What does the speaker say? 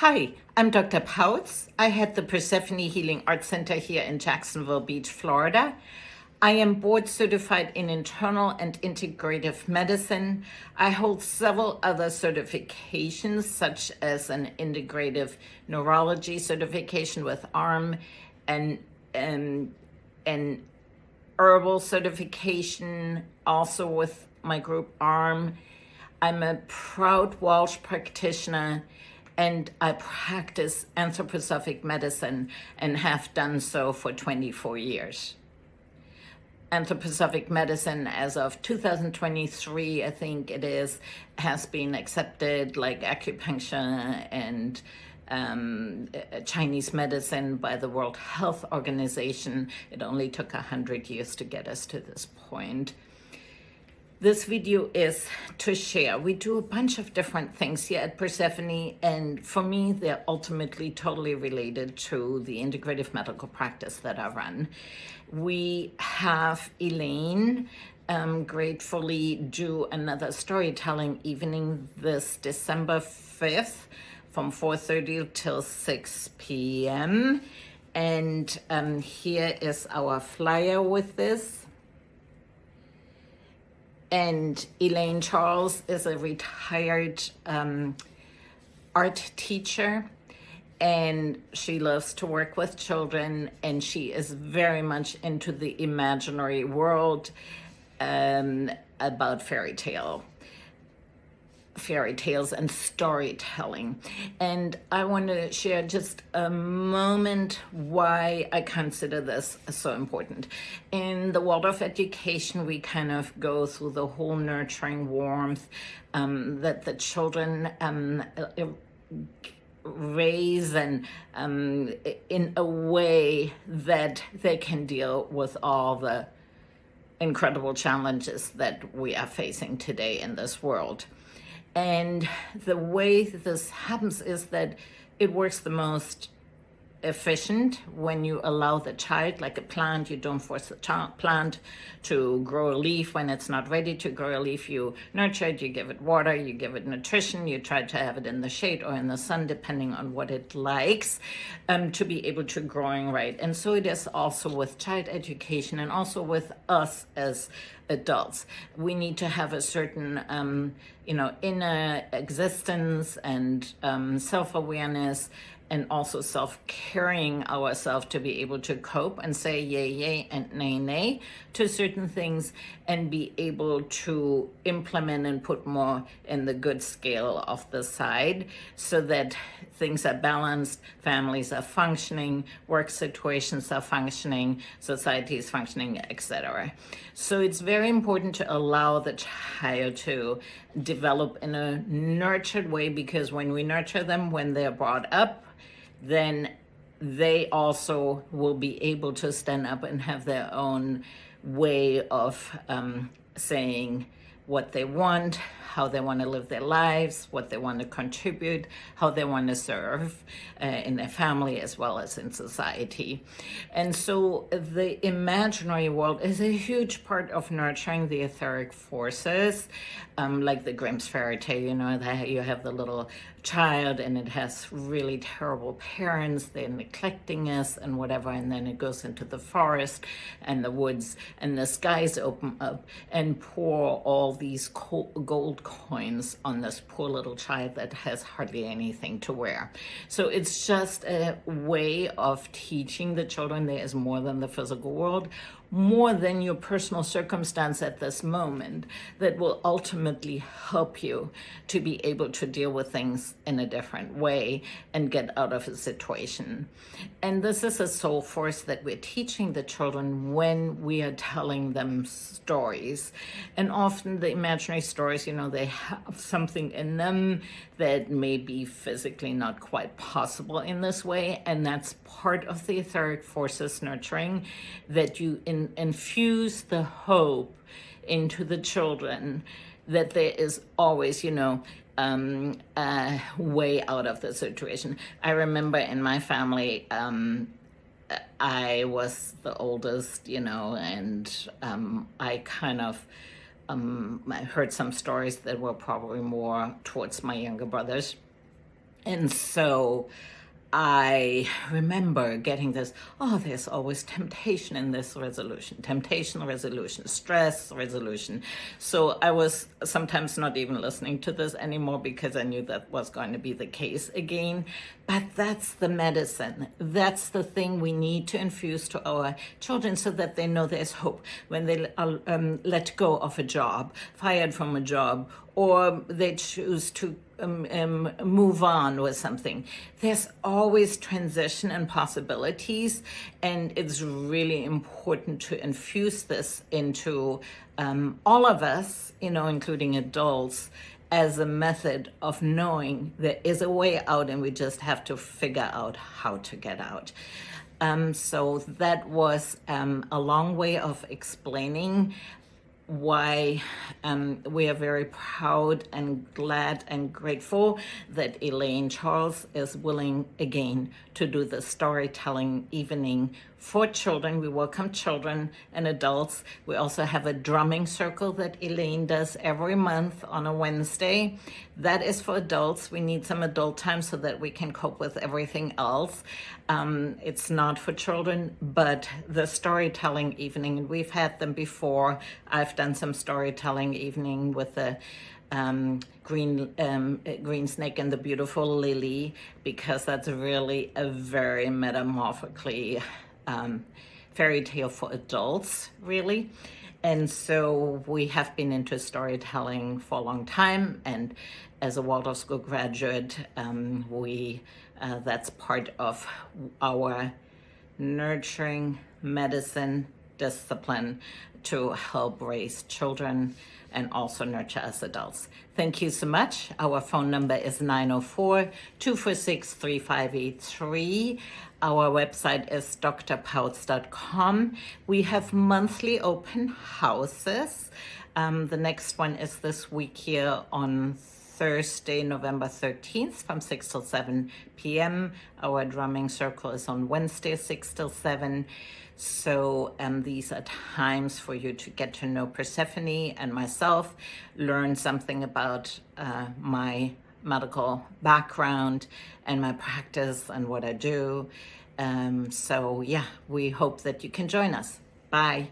Hi, I'm Dr. Pautz. I head the Persephone Healing Arts Center here in Jacksonville Beach, Florida. I am board certified in internal and integrative medicine. I hold several other certifications, such as an integrative neurology certification with ARM and an herbal certification, also with my group ARM. I'm a proud Welsh practitioner, and I practice anthroposophic medicine and have done so for 24 years. Anthroposophic medicine, as of 2023, I think it is, has been accepted like acupuncture and Chinese medicine by the World Health Organization. It only took 100 years to get us to this point. This video is to share. We do a bunch of different things here at Persephone, and for me, they're ultimately totally related to the integrative medical practice that I run. We have Elaine gratefully do another storytelling evening this December 5th from 4:30 till 6 p.m. And here is our flyer with this. And Elaine Charles is a retired art teacher, and she loves to work with children, and she is very much into the imaginary world about fairy tales and storytelling. And I want to share just a moment why I consider this so important. In the world of education, we kind of go through the whole nurturing warmth that the children raise and in a way that they can deal with all the incredible challenges that we are facing today in this world. And the way this happens is that it works the most efficient when you allow the child, like a plant, you don't force the plant to grow a leaf when it's not ready to grow a leaf. You nurture it, you give it water, you give it nutrition, you try to have it in the shade or in the sun, depending on what it likes, to be able to growing right. And so it is also with child education and also with us as adults. We need to have a certain, inner existence and self-awareness, and also self-caring ourselves to be able to cope and say yay, yay, and nay, nay to certain things, and be able to implement and put more in the good scale of the side so that things are balanced, families are functioning, work situations are functioning, society is functioning, etc. So it's very important to allow the child to develop in a nurtured way, because when we nurture them when they're brought up, then they also will be able to stand up and have their own way of saying what they want, how they want to live their lives, what they want to contribute, how they want to serve in their family as well as in society. And so the imaginary world is a huge part of nurturing the etheric forces, like the Grimm's fairy tale, that you have the little child and it has really terrible parents, they're neglecting us and whatever, and then it goes into the forest and the woods and the skies open up and pour all these gold coins on this poor little child that has hardly anything to wear. So it's just a way of teaching the children there is more than the physical world, more than your personal circumstance at this moment, that will ultimately help you to be able to deal with things in a different way and get out of a situation. And this is a soul force that we're teaching the children when we are telling them stories. And often the imaginary stories, they have something in them that may be physically not quite possible in this way. And that's part of the etheric forces nurturing, that you infuse the hope into the children that there is always, a way out of the situation. I remember in my family, I was the oldest, and I kind of I heard some stories that were probably more towards my younger brothers. And so I remember getting this, oh, there's always temptation in this resolution, temptation resolution, stress resolution. So I was sometimes not even listening to this anymore because I knew that was going to be the case again. But that's the medicine. That's the thing we need to infuse to our children so that they know there's hope when they let go of a job, fired from a job, or they choose to move on with something. There's always transition and possibilities, and it's really important to infuse this into all of us, including adults, as a method of knowing there is a way out and we just have to figure out how to get out. So that was a long way of explaining why we are very proud and glad and grateful that Elaine Charles is willing again to do the storytelling evening for children. We welcome children and adults. We also have a drumming circle that Elaine does every month on a Wednesday. That is for adults. We need some adult time so that we can cope with everything else. It's not for children, but the storytelling evening, and we've had them before. I've done some storytelling evening with the green snake and the beautiful lily, because that's really a very metamorphically fairy tale for adults, really. And so we have been into storytelling for a long time, and as a Waldorf School graduate, that's part of our nurturing medicine discipline to help raise children and also nurture us adults. Thank you so much. Our phone number is 904-246-3583. Our website is drpautz.com. We have monthly open houses. The next one is this week here on Thursday, November 13th from 6 till 7 p.m. Our drumming circle is on Wednesday, 6 till 7. So these are times for you to get to know Persephone and myself, learn something about my medical background and my practice and what I do. So yeah, we hope that you can join us. Bye.